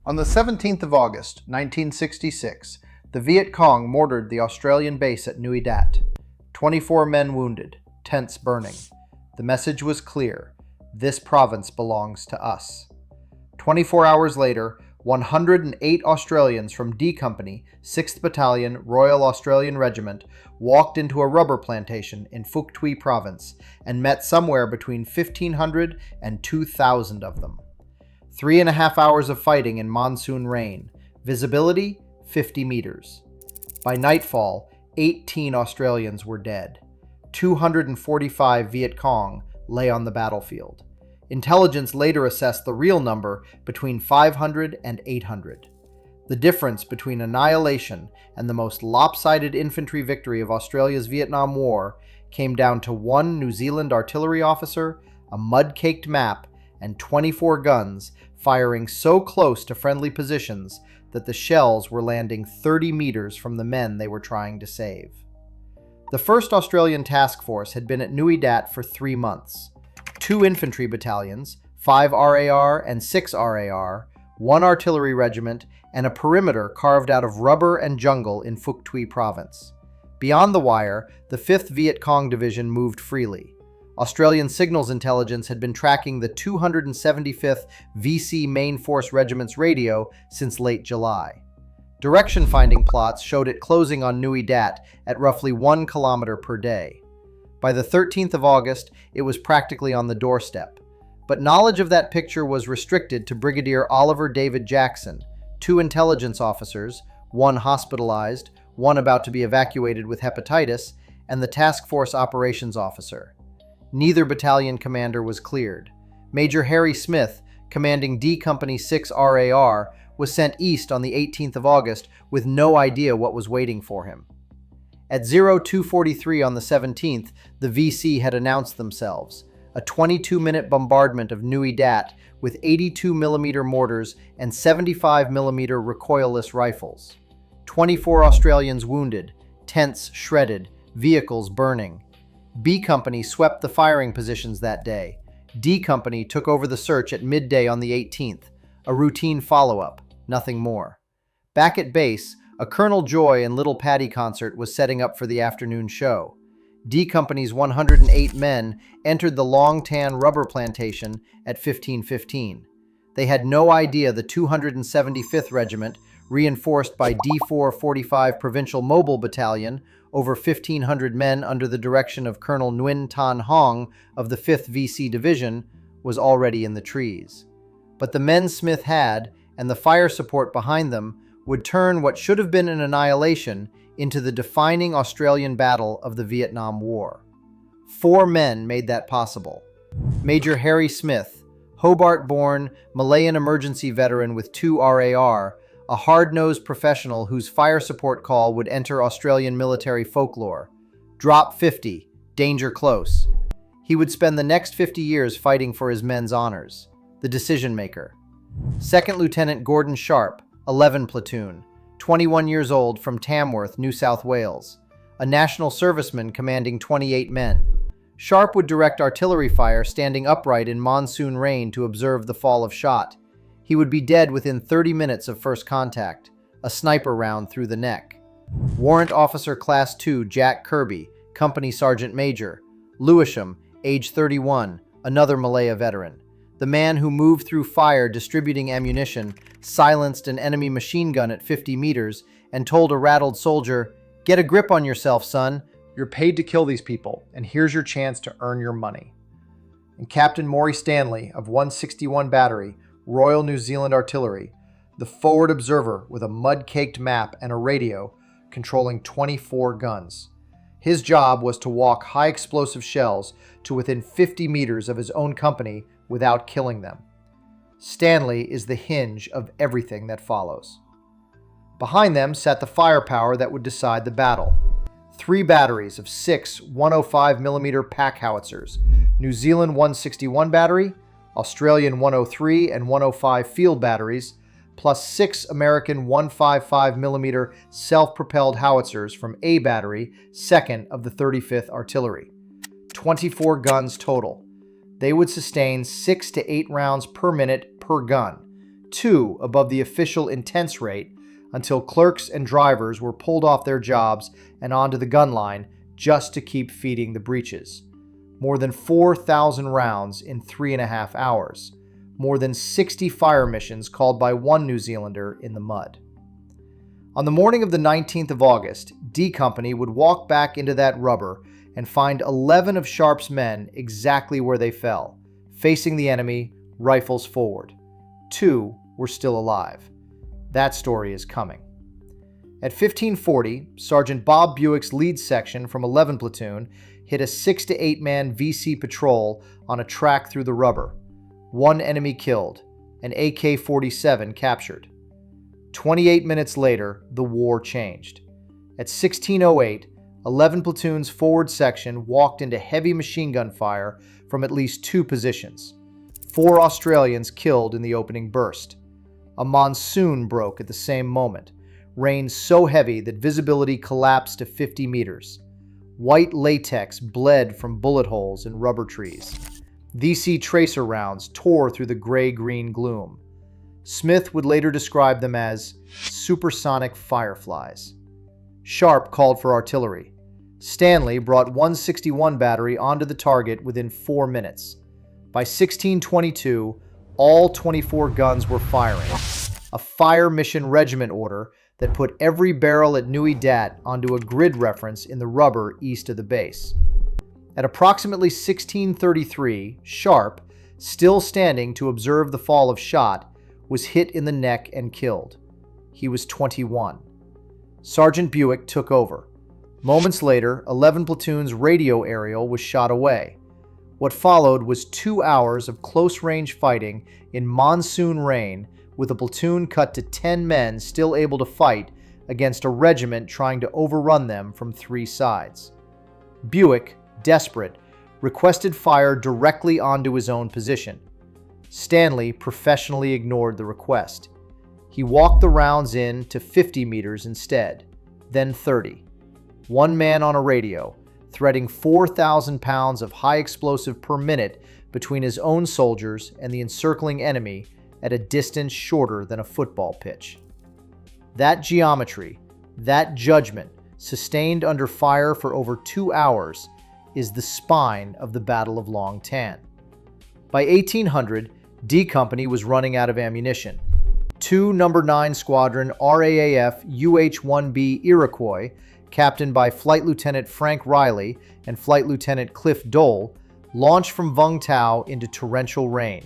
On the 17th of August, 1966, the Viet Cong mortared the Australian base at Nui Dat. 24 men wounded, tents burning. The message was clear: this province belongs to us. 24 hours later, 108 Australians from D Company, 6th Battalion, Royal Australian Regiment, walked into a rubber plantation in Phuoc Tuy Province and met somewhere between 1,500 and 2,000 of them. 3.5 hours of fighting in monsoon rain. Visibility, 50 meters. By nightfall, 18 Australians were dead. 245 Viet Cong lay on the battlefield. Intelligence later assessed the real number between 500 and 800. The difference between annihilation and the most lopsided infantry victory of Australia's Vietnam War came down to one New Zealand artillery officer, a mud-caked map, and 24 guns firing so close to friendly positions that the shells were landing 30 meters from the men they were trying to save. The 1st Australian Task Force had been at Nui Dat for 3 months. 2 infantry battalions, 5 RAR and 6 RAR, 1 artillery regiment, and a perimeter carved out of rubber and jungle in Phuoc Tuy Province. Beyond the wire, the 5th Viet Cong Division moved freely. Australian signals intelligence had been tracking the 275th VC Main Force Regiment's radio since late July. Direction-finding plots showed it closing on Nui Dat at roughly 1 kilometer per day. By the 13th of August, it was practically on the doorstep. But knowledge of that picture was restricted to Brigadier Oliver David Jackson, 2 intelligence officers, 1 hospitalized, 1 about to be evacuated with hepatitis, and the task force operations officer. Neither battalion commander was cleared. Major Harry Smith, commanding D Company 6 RAR, was sent east on the 18th of August with no idea what was waiting for him. At 0243 on the 17th, the VC had announced themselves, a 22-minute bombardment of Nui Dat with 82mm mortars and 75mm recoilless rifles. 24 Australians wounded, tents shredded, vehicles burning. B Company swept the firing positions that day. D Company took over the search at midday on the 18th, a routine follow-up, nothing more. Back at base, a Colonel Joy and Little Paddy concert was setting up for the afternoon show. D Company's 108 men entered the Long Tan rubber plantation at 15:15. They had no idea the 275th Regiment, reinforced by D445 Provincial Mobile Battalion, over 1,500 men under the direction of Colonel Nguyen Tan Hong of the 5th VC Division, was already in the trees. But the men Smith had, and the fire support behind them, would turn what should have been an annihilation into the defining Australian battle of the Vietnam War. 4 men made that possible. Major Harry Smith, Hobart-born Malayan emergency veteran with 2 RAR, a hard-nosed professional whose fire support call would enter Australian military folklore. Drop 50, danger close. He would spend the next 50 years fighting for his men's honors. The decision maker. 2nd Lieutenant Gordon Sharp, 11 Platoon, 21 years old, from Tamworth, New South Wales, a national serviceman commanding 28 men. Sharp would direct artillery fire standing upright in monsoon rain to observe the fall of shot. He would be dead within 30 minutes of first contact, a sniper round through the neck. Warrant Officer Class 2 Jack Kirby, Company Sergeant Major, Lewisham, age 31, another Malaya veteran. The man who moved through fire distributing ammunition, silenced an enemy machine gun at 50 meters, and told a rattled soldier, "Get a grip on yourself, son. You're paid to kill these people, and here's your chance to earn your money." And Captain Maury Stanley of 161 Battery, Royal New Zealand Artillery, the forward observer with a mud-caked map and a radio, controlling 24 guns. His job was to walk high-explosive shells to within 50 meters of his own company without killing them. Stanley is the hinge of everything that follows. Behind them sat the firepower that would decide the battle. 3 batteries of 6 105mm pack howitzers, New Zealand 161 Battery, Australian 103 and 105 field batteries, plus 6 American 155mm self-propelled howitzers from A Battery, 2nd of the 35th Artillery. 24 guns total. They would sustain 6 to 8 rounds per minute per gun, 2 above the official intense rate, until clerks and drivers were pulled off their jobs and onto the gun line just to keep feeding the breaches. More than 4,000 rounds in 3.5 hours. More than 60 fire missions called by one New Zealander in the mud. On the morning of the 19th of August, D Company would walk back into that rubber and find 11 of Sharp's men exactly where they fell, facing the enemy, rifles forward. 2 were still alive. That story is coming. At 1540, Sergeant Bob Buick's lead section from 11 Platoon hit a 6 to 8 man VC patrol on a track through the rubber. 1 enemy killed, an AK-47 captured. 28 minutes later, the war changed. At 1608, 11 Platoon's forward section walked into heavy machine gun fire from at least 2 positions. 4 Australians killed in the opening burst. A monsoon broke at the same moment, rain so heavy that visibility collapsed to 50 meters. White latex bled from bullet holes in rubber trees. VC tracer rounds tore through the gray-green gloom. Smith would later describe them as supersonic fireflies. Sharp called for artillery. Stanley brought 161 battery onto the target within 4 minutes. By 1622, all 24 guns were firing. A fire mission regiment order that put every barrel at Nui Dat onto a grid reference in the rubber east of the base. At approximately 1633, Sharp, still standing to observe the fall of shot, was hit in the neck and killed. He was 21. Sergeant Buick took over. Moments later, 11 Platoon's radio aerial was shot away. What followed was 2 hours of close-range fighting in monsoon rain, with a platoon cut to 10 men still able to fight against a regiment trying to overrun them from 3 sides. Buick, desperate, requested fire directly onto his own position. Stanley professionally ignored the request. He walked the rounds in to 50 meters instead, then 30. 1 man on a radio, threading 4,000 pounds of high explosive per minute between his own soldiers and the encircling enemy at a distance shorter than a football pitch. That geometry, that judgment, sustained under fire for over 2 hours, is the spine of the Battle of Long Tan. By 1800, D Company was running out of ammunition. 2 No. 9 Squadron RAAF UH-1B Iroquois, captained by Flight Lieutenant Frank Riley and Flight Lieutenant Cliff Dole, launched from Vung Tau into torrential rain,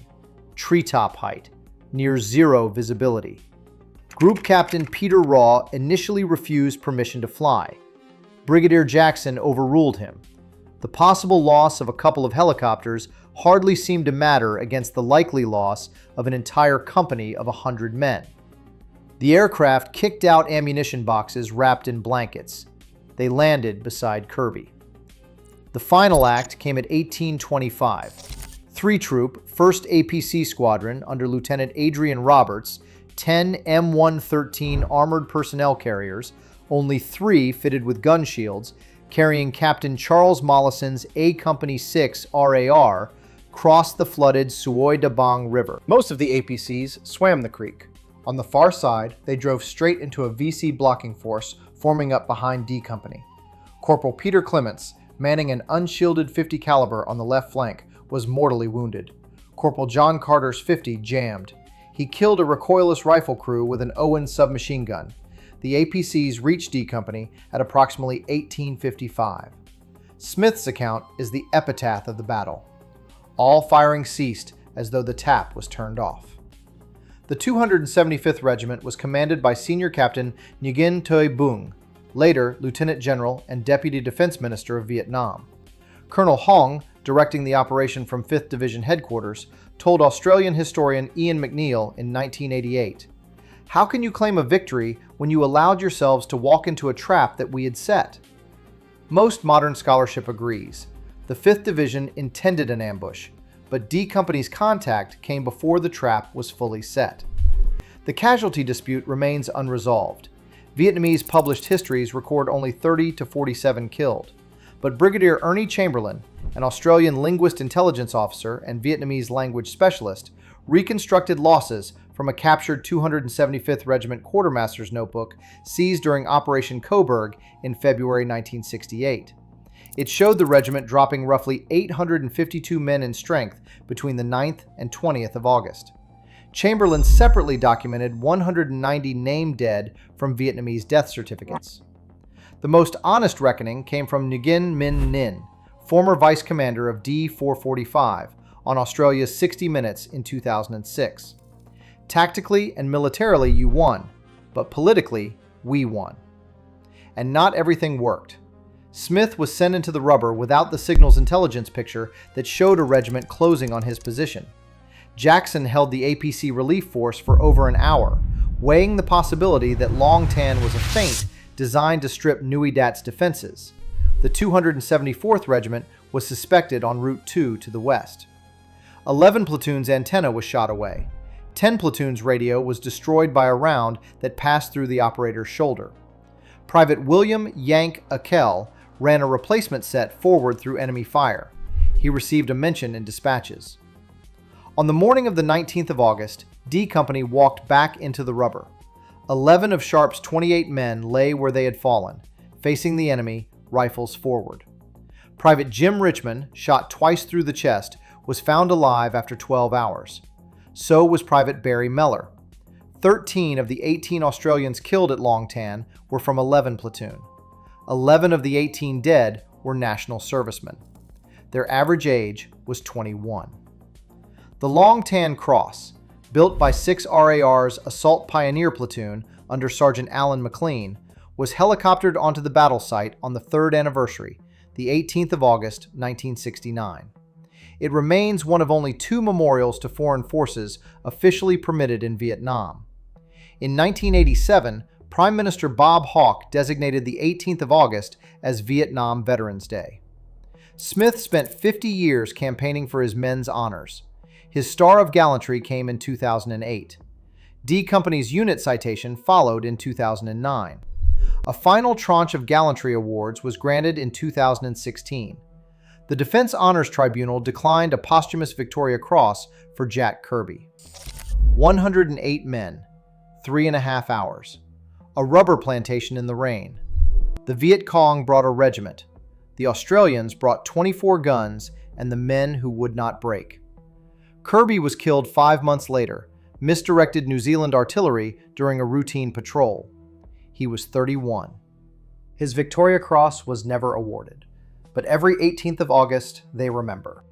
treetop height, near zero visibility. Group Captain Peter Raw initially refused permission to fly. Brigadier Jackson overruled him. The possible loss of a couple of helicopters hardly seemed to matter against the likely loss of an entire company of 100 men. The aircraft kicked out ammunition boxes wrapped in blankets. They landed beside Kirby. The final act came at 1825. 3-troop 1st APC Squadron under Lieutenant Adrian Roberts, 10 M113 armored personnel carriers, only 3 fitted with gun shields, carrying Captain Charles Mollison's A Company 6 RAR, crossed the flooded Suoi Da Bang River. Most of the APCs swam the creek. On the far side, they drove straight into a VC blocking force forming up behind D Company. Corporal Peter Clements, manning an unshielded 50 caliber on the left flank, was mortally wounded. Corporal John Carter's 50 jammed. He killed a recoilless rifle crew with an Owen submachine gun. The APCs reached D Company at approximately 1855. Smith's account is the epitaph of the battle. All firing ceased as though the tap was turned off. The 275th Regiment was commanded by Senior Captain Nguyen Toi Bung, later Lieutenant General and Deputy Defense Minister of Vietnam. Colonel Hong, directing the operation from 5th Division Headquarters, told Australian historian Ian McNeill in 1988, "How can you claim a victory when you allowed yourselves to walk into a trap that we had set?" Most modern scholarship agrees. The 5th Division intended an ambush, but D Company's contact came before the trap was fully set. The casualty dispute remains unresolved. Vietnamese published histories record only 30 to 47 killed, but Brigadier Ernie Chamberlain, an Australian linguist intelligence officer and Vietnamese language specialist, reconstructed losses from a captured 275th Regiment quartermaster's notebook seized during Operation Coburg in February 1968. It showed the regiment dropping roughly 852 men in strength between the 9th and 20th of August. Chamberlain separately documented 190 named dead from Vietnamese death certificates. The most honest reckoning came from Nguyen Minh Ninh, former vice commander of D-445, on Australia's 60 Minutes in 2006. Tactically and militarily you won, but politically we won. And not everything worked. Smith was sent into the rubber without the signals intelligence picture that showed a regiment closing on his position. Jackson held the APC relief force for over an hour, weighing the possibility that Long Tan was a feint designed to strip Nui Dat's defenses. The 274th Regiment was suspected en route 2 to the west. 11 platoons' antenna was shot away. 10 platoons' radio was destroyed by a round that passed through the operator's shoulder. Private William Yank Akel ran a replacement set forward through enemy fire. He received a mention in dispatches. On the morning of the 19th of August, D Company walked back into the rubber. 11 of Sharp's 28 men lay where they had fallen, facing the enemy, rifles forward. Private Jim Richmond, shot twice through the chest, was found alive after 12 hours. So was Private Barry Meller. 13 of the 18 Australians killed at Long Tan were from 11 Platoon. 11 of the 18 dead were national servicemen. Their average age was 21. The Long Tan Cross, built by 6 RAR's Assault Pioneer Platoon under Sergeant Alan McLean, was helicoptered onto the battle site on the 3rd anniversary, the 18th of August, 1969. It remains one of only 2 memorials to foreign forces officially permitted in Vietnam. In 1987, Prime Minister Bob Hawke designated the 18th of August as Vietnam Veterans Day. Smith spent 50 years campaigning for his men's honors. His Star of Gallantry came in 2008. D Company's unit citation followed in 2009. A final tranche of gallantry awards was granted in 2016. The Defense Honors Tribunal declined a posthumous Victoria Cross for Jack Kirby. 108 men, 3.5 hours. A rubber plantation in the rain. The Viet Cong brought a regiment. The Australians brought 24 guns and the men who would not break. Kirby was killed 5 months later, misdirected New Zealand artillery during a routine patrol. He was 31. His Victoria Cross was never awarded, but every 18th of August they remember.